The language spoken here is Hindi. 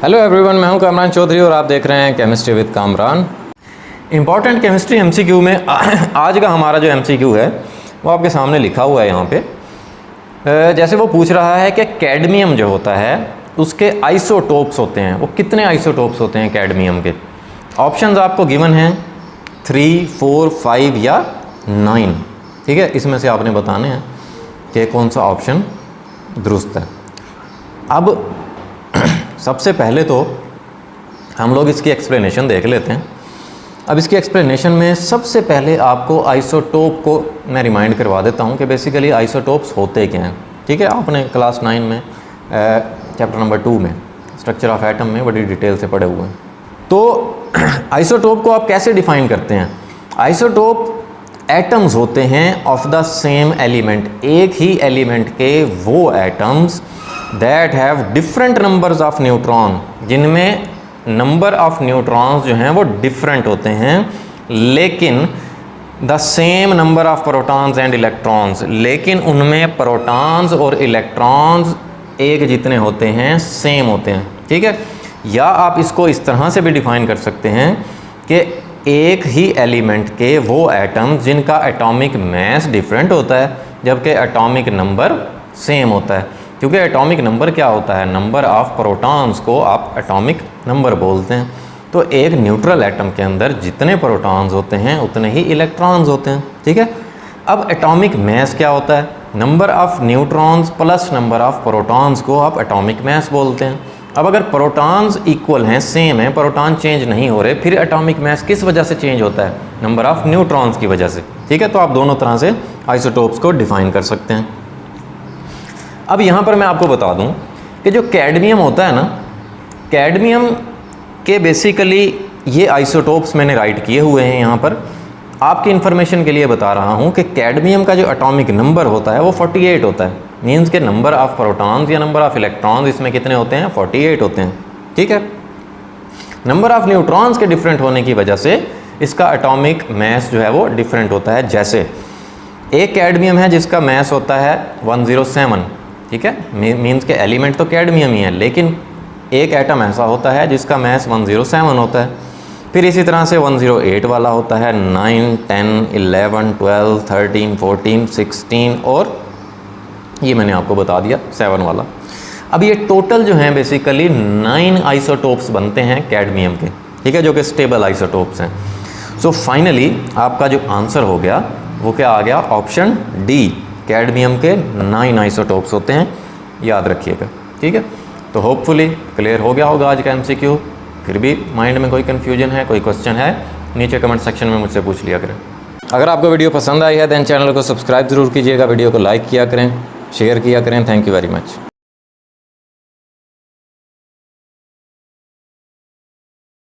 हेलो एवरीवन, मैं हूं कामरान चौधरी और आप देख रहे हैं chemistry with Kamran. Important chemistry MCQ में आज का हमारा जो एमसीक्यू है वो आपके सामने लिखा हुआ है यहाँ पे। जैसे वो पूछ रहा है कि कैडमियम जो होता है उसके आइसोटोप्स होते हैं, वो कितने आइसोटोप्स होते हैं कैडमियम के। ऑप्शंस आपको गिवन हैं 3, 4, 5 या 9। ठीक है, इसमें से आपने बताने हैं कि कौन सा ऑप्शन दुरुस्त है। अब सबसे पहले तो हम लोग इसकी एक्सप्लेनेशन देख लेते हैं। अब इसकी एक्सप्लेनेशन में सबसे पहले आपको आइसोटोप को मैं रिमाइंड करवा देता हूं कि बेसिकली आइसोटोप्स होते क्या हैं। ठीक है, आपने क्लास 9 में चैप्टर नंबर 2 में स्ट्रक्चर ऑफ एटम में बड़ी डिटेल से पढ़े हुए हैं। तो आइसोटोप को आप कैसे डिफाइन करते हैं? आइसोटोप एटम्स होते हैं ऑफ द सेम एलिमेंट, एक ही एलिमेंट के वो atoms that have different numbers of neutron, जिनमें नंबर ऑफ न्यूट्रॉन्स जो हैं वो डिफरेंट होते हैं, लेकिन the same number of protons and electrons, लेकिन उनमें प्रोटॉन्स और इलेक्ट्रॉन्स एक जितने होते हैं, सेम होते हैं। ठीक है, या आप इसको इस तरह से भी डिफाइन कर सकते हैं कि एक ही एलिमेंट के वो एटम्स जिनका एटॉमिक मास डिफरेंट होता है जबकि एटॉमिक नंबर सेम होता है। क्योंकि एटॉमिक नंबर क्या होता है? नंबर ऑफ प्रोटॉन्स को आप एटॉमिक नंबर बोलते हैं। तो एक न्यूट्रल एटम के अंदर जितने प्रोटॉन्स होते हैं उतने ही इलेक्ट्रॉन्स होते हैं। ठीक है, अब एटॉमिक मास क्या होता है? Number of neutrons plus number of protons को आप एटॉमिक मास बोलते हैं। अब अगर प्रोटॉन्स इक्वल हैं, सेम है, प्रोटॉन चेंज नहीं हो रहे, फिर एटॉमिक मास किस वजह से चेंज होता है? नंबर ऑफ न्यूट्रॉन्स की वजह से। ठीक है, तो आप दोनों तरह से आइसोटोप्स को डिफाइन कर सकते हैं। अब यहाँ पर मैं आपको बता दूँ कि जो कैडमियम होता है ना, कैडमियम के बेसिकली ये आइसोटोप्स मैंने राइट किए हुए हैं यहाँ पर। आपकी इन्फॉर्मेशन के लिए बता रहा हूँ कि कैडमियम का जो एटॉमिक नंबर होता है वो 48 होता है। मीन्स के नंबर ऑफ प्रोटॉन्स या नंबर ऑफ इलेक्ट्रॉन्स इसमें कितने होते हैं? 48 होते हैं। ठीक है, नंबर ऑफ न्यूट्रॉन्स के डिफरेंट होने की वजह से इसका एटॉमिक मास जो है वो डिफरेंट होता है। जैसे एक कैडमियम है जिसका मास होता है 107। ठीक है, मीन्स के एलिमेंट तो कैडमियम ही है, लेकिन एक एटम ऐसा होता है जिसका मास 107 होता है। फिर इसी तरह से 108 वाला होता है, 9, 10, 11, 12, 13, 14, 16 और ये मैंने आपको बता दिया 7 वाला। अब ये टोटल जो हैं बेसिकली 9 आइसोटोप्स बनते हैं कैडमियम के। ठीक है, जो कि स्टेबल आइसोटोप्स हैं। सो फाइनली आपका जो आंसर हो गया वो क्या आ गया? ऑप्शन डी, कैडमियम के 9 आइसोटोप्स होते हैं। याद रखिएगा। ठीक है, तो होपफुली क्लियर हो गया होगा आज का एमसीक्यू। फिर भी माइंड में कोई कन्फ्यूजन है, कोई क्वेश्चन है, नीचे कमेंट सेक्शन में मुझसे पूछ लिया करें। अगर आपको वीडियो पसंद आई है देन चैनल को सब्सक्राइब ज़रूर कीजिएगा, वीडियो को लाइक किया करें, शेयर किया करें। Thank you very much.